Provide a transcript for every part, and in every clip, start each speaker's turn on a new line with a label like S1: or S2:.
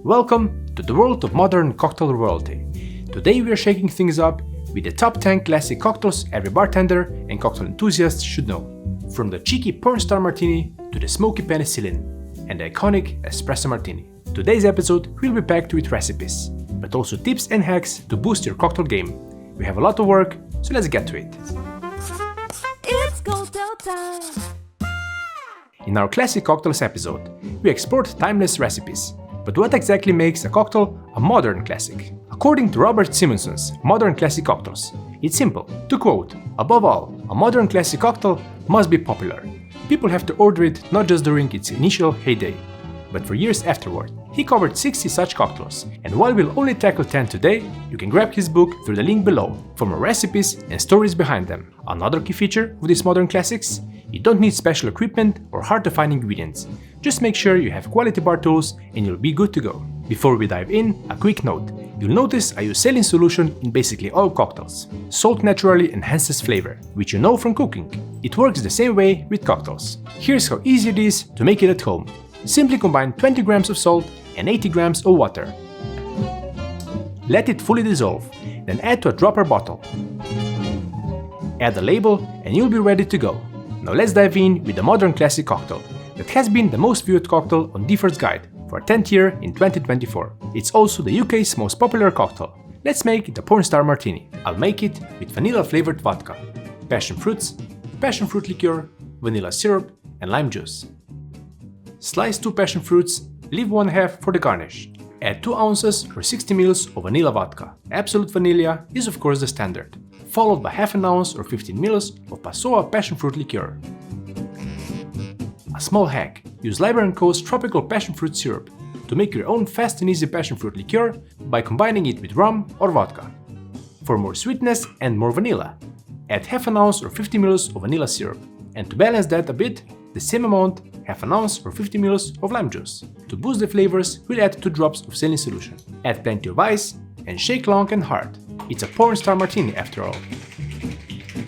S1: Welcome to the world of modern cocktail royalty. Today we are shaking things up with the top 10 classic cocktails every bartender and cocktail enthusiast should know. From the cheeky Pornstar Martini to the smoky Penicillin and the iconic Espresso Martini. Today's episode will be packed with recipes, but also tips and hacks to boost your cocktail game. We have a lot of work, so let's get to it.
S2: It's cocktail time!
S1: In our classic cocktails episode, we explored timeless recipes. But what exactly makes a cocktail a modern classic? According to Robert Simonson's Modern Classic Cocktails, it's simple. To quote, "Above all, a modern classic cocktail must be popular. People have to order it not just during its initial heyday, but for years afterward." He covered 60 such cocktails, and while we'll only tackle 10 today, you can grab his book through the link below for more recipes and stories behind them. Another key feature of these modern classics? You don't need special equipment or hard-to-find ingredients. Just make sure you have quality bar tools and you'll be good to go. Before we dive in, a quick note. You'll notice I use saline solution in basically all cocktails. Salt naturally enhances flavor, which you know from cooking. It works the same way with cocktails. Here's how easy it is to make it at home. Simply combine 20 grams of salt and 80 grams of water. Let it fully dissolve, then add to a dropper bottle. Add a label and you'll be ready to go. Now let's dive in with the modern classic cocktail that has been the most viewed cocktail on Difford's Guide for 10th year in 2024. It's also the UK's most popular cocktail. Let's make the Pornstar Martini. I'll make it with vanilla flavored vodka, passion fruits, passion fruit liqueur, vanilla syrup and lime juice. Slice 2 passion fruits, leave 1/2 for the garnish. Add 2 ounces or 60 ml of vanilla vodka. Absolute vanilla is of course the standard, followed by 1/2 ounce or 15 ml of Passoa passion fruit liqueur. A small hack: use Liber & Co.'s tropical passion fruit syrup to make your own fast and easy passion fruit liqueur by combining it with rum or vodka. For more sweetness and more vanilla, add 1/2 ounce or 50 ml of vanilla syrup, and to balance that a bit, the same amount, 1/2 ounce or 50 ml of lime juice. To boost the flavors, we'll add 2 drops of saline solution. Add plenty of ice and shake long and hard. It's a Pornstar Martini after all.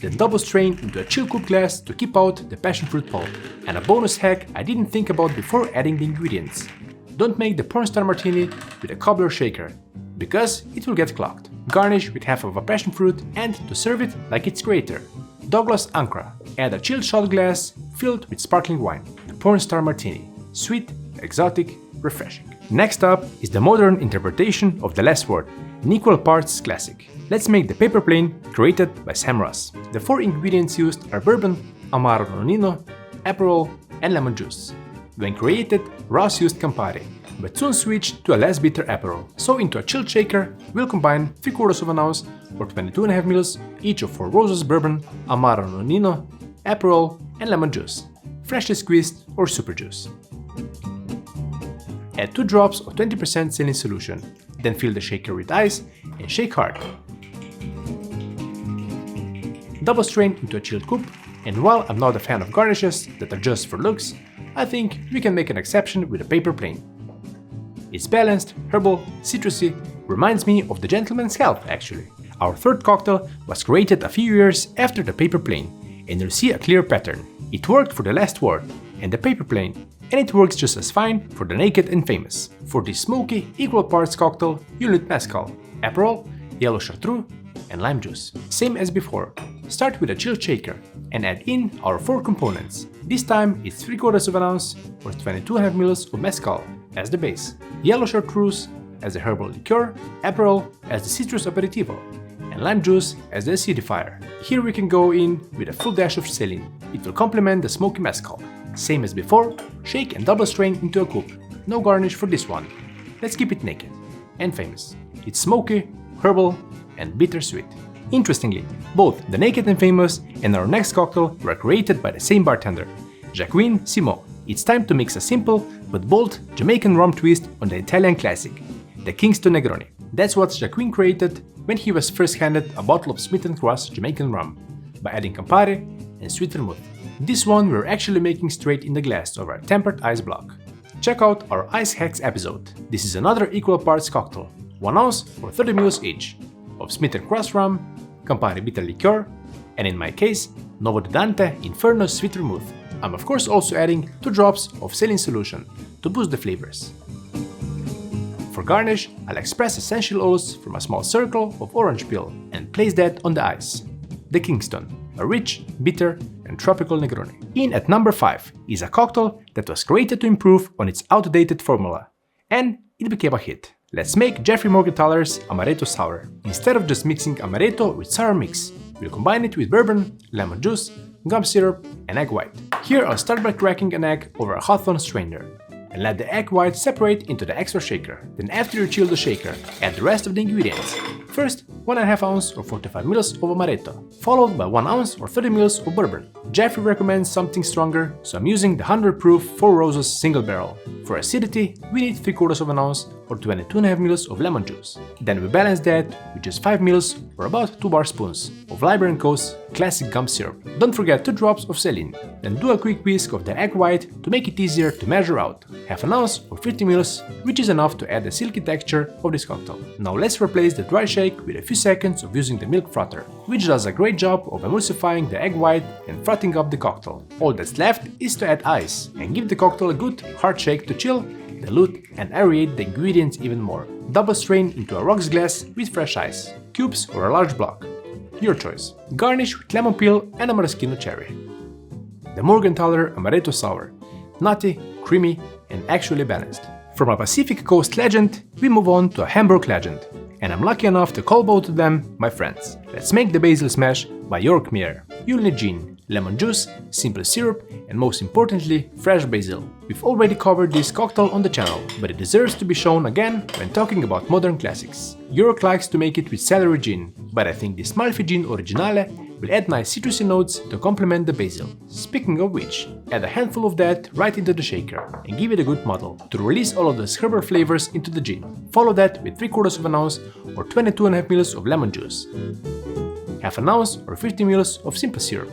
S1: Then double strain into a chill coop glass to keep out the passion fruit pulp. And a bonus hack I didn't think about before adding the ingredients. Don't make the Pornstar Martini with a cobbler shaker, because it will get clogged. Garnish with 1/2 of a passion fruit and to serve it like it's greater. Douglas Ancra. Add a chilled shot glass filled with sparkling wine. The Pornstar Martini. Sweet, exotic, refreshing. Next up is the modern interpretation of the last word, an equal parts classic. Let's make the paper plane created by Sam Ross. The 4 ingredients used are bourbon, Amaretto, Aperol, and lemon juice. When created, Ross used Campari, but soon switched to a less bitter Aperol. So into a chilled shaker, we'll combine 3/4 of an ounce or 22.5 ml each of 4 roses bourbon, Amaretto, Aperol, and lemon juice, freshly squeezed or super juice. Add 2 drops of 20% saline solution, then fill the shaker with ice and shake hard. Double strain into a chilled coupe, and while I'm not a fan of garnishes that are just for looks, I think we can make an exception with a paper plane. It's balanced, herbal, citrusy, reminds me of the gentleman's health actually. Our third cocktail was created a few years after the paper plane, and you'll see a clear pattern. It worked for the last word and the paper plane, and it works just as fine for the naked and famous. For this smoky, equal parts cocktail, you'll need mezcal, Aperol, yellow chartreuse, and lime juice. Same as before, start with a chilled shaker and add in our 4 components. This time it's 3/4 of an ounce or 22.5 ml of mezcal as the base, yellow chartreuse as the herbal liqueur, Aperol as the citrus aperitivo, and lime juice as the acidifier. Here we can go in with a full dash of saline. It will complement the smoky mezcal. Same as before, shake and double strain into a coupe. No garnish for this one. Let's keep it naked and famous. It's smoky, herbal, and bittersweet. Interestingly, both the Naked and Famous and our next cocktail were created by the same bartender, Jacqueline Simon. It's time to mix a simple but bold Jamaican rum twist on the Italian classic, the Kingston Negroni. That's what Jacqueline created when he was first handed a bottle of Smith & Cross Jamaican rum, by adding Campari and sweet vermouth. This one we're actually making straight in the glass over a tempered ice block. Check out our Ice Hacks episode. This is another equal parts cocktail, 1 ounce or 30 ml each, of Smith & Cross rum, Campari bitter liqueur, and in my case, Novo de Dante Inferno sweet vermouth. I'm of course also adding 2 drops of saline solution to boost the flavors. For garnish, I'll express essential oils from a small circle of orange peel and place that on the ice. The Kingston, a rich, bitter, and tropical Negroni. In at number 5 is a cocktail that was created to improve on its outdated formula, and it became a hit. Let's make Jeffrey Morgenthaler's Amaretto Sour. Instead of just mixing Amaretto with sour mix, we'll combine it with bourbon, lemon juice, gum syrup, and egg white. Here I'll start by cracking an egg over a hot on strainer, and let the egg white separate into the extra shaker. Then after you chill the shaker, add the rest of the ingredients. First, 1.5 ounce or 45 ml of Amaretto, followed by 1 ounce or 30 ml of bourbon. Jeffrey recommends something stronger, so I'm using the 100 proof 4 Roses single barrel. For acidity, we need 3/4 ounce or 22.5 ml of lemon juice. Then we balance that with just 5 ml or about 2 bar spoons of Liber & Co.'s classic gum syrup. Don't forget 2 drops of saline. Then do a quick whisk of the egg white to make it easier to measure out. 1/2 ounce or 50 ml, which is enough to add the silky texture of this cocktail. Now let's replace the dry shake with a few seconds of using the milk frother, which does a great job of emulsifying the egg white and frothing up the cocktail. All that's left is to add ice and give the cocktail a good hard shake to chill, dilute, and aerate the ingredients even more. Double strain into a rocks glass with fresh ice, cubes or a large block. Your choice. Garnish with lemon peel and a maraschino cherry. The Morgenthaler Amaretto Sour. Nutty, creamy, and actually balanced. From a Pacific Coast legend, we move on to a Hamburg legend, and I'm lucky enough to call both of them my friends. Let's make the Basil Smash by Joerg Meyer. You'll need gin, lemon juice, simple syrup, and most importantly, fresh basil. We've already covered this cocktail on the channel, but it deserves to be shown again when talking about modern classics. Joerg likes to make it with celery gin, but I think this Malfi gin Originale will add nice citrusy notes to complement the basil. Speaking of which, add a handful of that right into the shaker and give it a good muddle to release all of those herbal flavors into the gin. Follow that with 3/4 ounce or 22.5 ml of lemon juice, 1/2 ounce or 50 ml of simple syrup,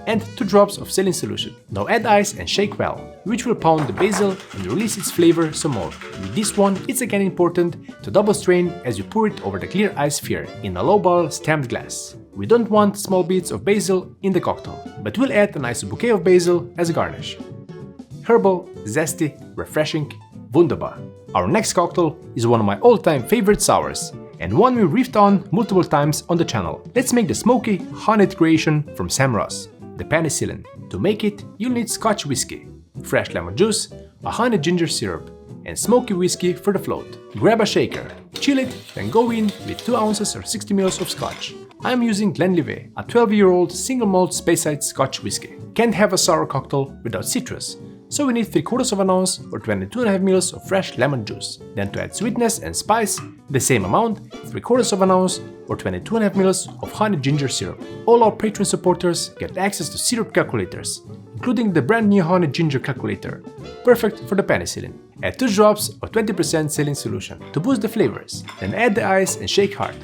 S1: and 2 drops of saline solution. Now add ice and shake well, which will pound the basil and release its flavor some more. With this one, it's again important to double strain as you pour it over the clear ice sphere in a lowball stamped glass. We don't want small bits of basil in the cocktail, but we'll add a nice bouquet of basil as a garnish. Herbal, zesty, refreshing, wunderbar. Our next cocktail is one of my all-time favorite sours, and one we riffed on multiple times on the channel. Let's make the smoky, honeyed creation from Sam Ross, the Penicillin. To make it, you'll need Scotch whiskey, fresh lemon juice, a honey ginger syrup, and smoky whiskey for the float. Grab a shaker, chill it, then go in with 2 ounces or 60 ml of Scotch. I'm using Glenlivet, a 12-year-old single malt Speyside Scotch whiskey. Can't have a sour cocktail without citrus, so we need 3/4 ounce or 22.5 ml of fresh lemon juice. Then to add sweetness and spice, the same amount, 3/4 ounce or 22.5 ml of honey ginger syrup. All our Patreon supporters get access to syrup calculators, including the brand new honey ginger calculator, perfect for the Penicillin. Add 2 drops of 20% saline solution to boost the flavors, then add the ice and shake hard.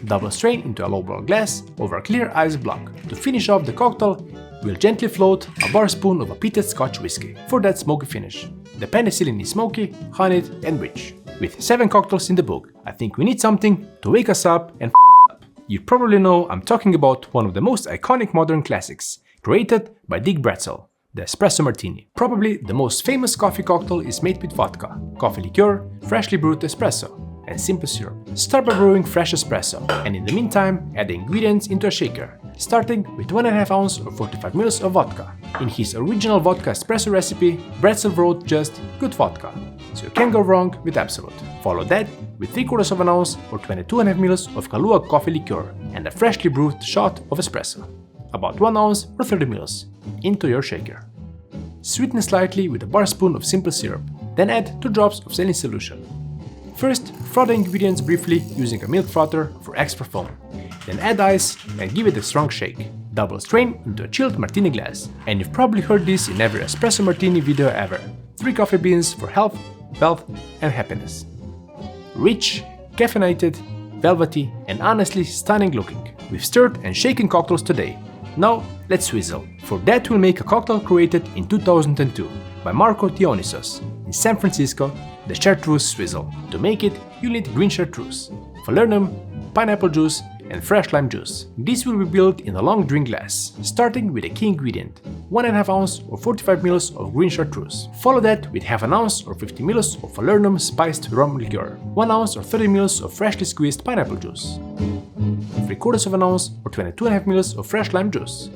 S1: Double strain into a lowball glass over a clear ice block. To finish off the cocktail, we'll gently float a bar spoon of a peated Scotch whiskey for that smoky finish. The Penicillin is smoky, honeyed, and rich. With 7 cocktails in the book, I think we need something to wake us up and up. You probably know I'm talking about one of the most iconic modern classics, created by Dick Bretzel, the Espresso Martini. Probably the most famous coffee cocktail is made with vodka, coffee liqueur, freshly brewed espresso, and simple syrup. Start by brewing fresh espresso, and in the meantime, add the ingredients into a shaker, starting with 1.5 ounce or 45 ml of vodka. In his original vodka espresso recipe, Bretzel wrote just good vodka, so you can't go wrong with Absolute. Follow that with 3/4 ounce or 22.5 ml of Kahlua coffee liqueur and a freshly brewed shot of espresso, about 1 ounce or 30 ml, into your shaker. Sweeten slightly with a bar spoon of simple syrup, then add 2 drops of saline solution. First, froth the ingredients briefly using a milk frother for extra foam. Then add ice and give it a strong shake. Double strain into a chilled martini glass. And you've probably heard this in every Espresso Martini video ever. 3 coffee beans for health, wealth, and happiness. Rich, caffeinated, velvety, and honestly stunning looking. We've stirred and shaken cocktails today. Now, let's swizzle. For that, we'll make a cocktail created in 2002 by Marco Dionysos in San Francisco, the Chartreuse Swizzle. To make it, you'll need green chartreuse, falernum, pineapple juice, and fresh lime juice. This will be built in a long drink glass, starting with a key ingredient, 1.5 ounce or 45 ml of green chartreuse. Follow that with half an ounce or 50 ml of Falernum spiced rum liqueur, 1 ounce or 30 ml of freshly squeezed pineapple juice, 3/4 of an ounce or 22.5 ml of fresh lime juice.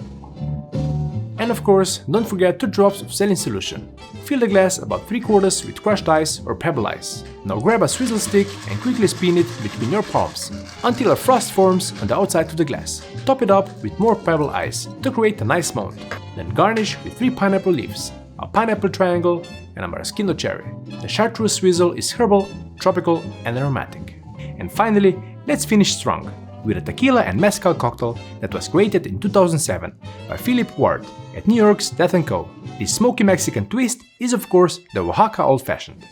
S1: And of course, don't forget 2 drops of saline solution. Fill the glass about 3/4 with crushed ice or pebble ice. Now grab a swizzle stick and quickly spin it between your palms until a frost forms on the outside of the glass. Top it up with more pebble ice to create a nice mound. Then garnish with 3 pineapple leaves, a pineapple triangle, and a maraschino cherry. The Chartreuse Swizzle is herbal, tropical, and aromatic. And finally, let's finish strong with a tequila and mezcal cocktail that was created in 2007 by Philip Ward at New York's Death & Co. This smoky Mexican twist is of course the Oaxaca Old Fashioned.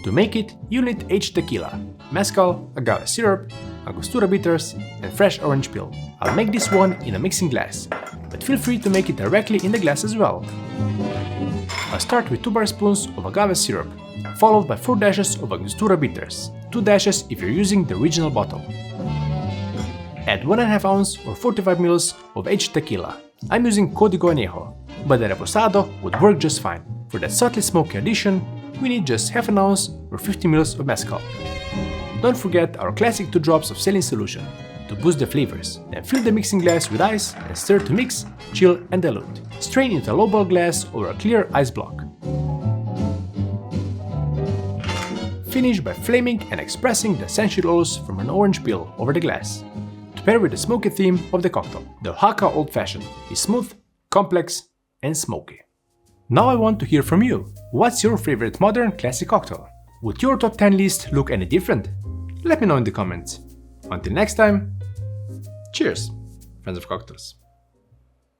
S1: To make it, you'll need aged tequila, mezcal, agave syrup, Angostura bitters, and fresh orange peel. I'll make this one in a mixing glass, but feel free to make it directly in the glass as well. I'll start with 2 bar spoons of agave syrup, followed by 4 dashes of Angostura bitters, 2 dashes if you're using the original bottle. Add 1.5 ounce or 45 ml of aged tequila. I'm using Código Añejo, but the Reposado would work just fine. For that subtly smoky addition, we need just half an ounce or 50 ml of mezcal. Don't forget our classic 2 drops of saline solution to boost the flavors. Then fill the mixing glass with ice and stir to mix, chill and dilute. Strain into a lowball glass or a clear ice block. Finish by flaming and expressing the essential oils from an orange peel over the glass. To pair with the smoky theme of the cocktail, the Oaxaca Old Fashioned is smooth, complex, and smoky. Now I want to hear from you. What's your favorite modern classic cocktail? Would your top 10 list look any different? Let me know in the comments. Until next time, cheers, friends of cocktails.